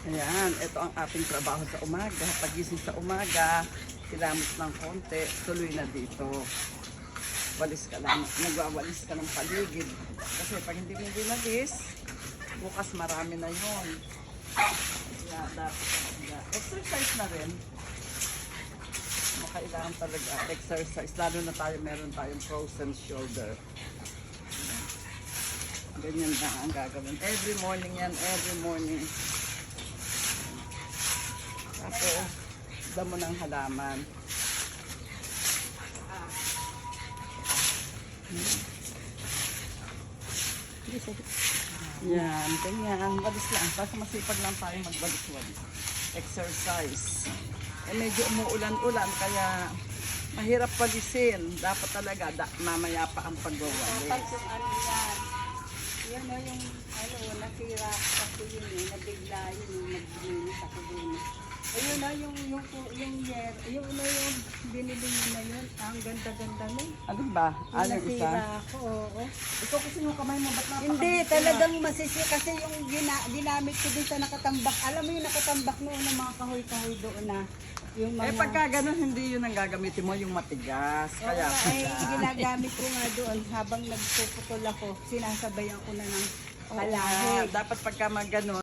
Ayan, ito ang ating trabaho sa umaga. Pagising sa umaga, kilamot ng konti, tuloy na dito. Walis ka lang, nagwawalis ka ng paligid. Kasi pag hindi mo binalis, bukas marami na yun. Kaya dapat exercise na rin. Kailangan talaga exercise. Lalo na tayo, meron tayong frozen shoulder. Ganyan lang ang gagawin. Every morning yan, every morning. Tapos, damo ng halaman. Yan, ganyan. Walis lang. Basta masipag lang tayo magwalis-walis. Exercise. Eh, medyo umuulan-ulan, kaya mahirap walisin. Dapat talaga, mamaya pa ang pagwawalis. Dapat yung ano yan. Yan o yung ano, nasira kasi yun eh, nabigla yun yung naglinis ako dun. Ayun na yung year, yung binili nyo na yun, ang ganda-ganda nun. Ano ba? Ano yung isa? Nasira ako, oo. Ikaw kasi yung kamay mo, ba't napakabit Hindi, ka? talagang masisi kasi yung ginamit ko dun sa nakatambak. Alam mo yung nakatambak noon ng mga kahoy-kahoy doon na. Yung mga... Eh pagka ganun, hindi yun ang gagamitin mo, yung matigas. Oo, Kaya ay ginagamit ko nga doon habang nagpuputol ako, sinasabayan ko na ng Oo, kalahit. dapat pagka mag ganun,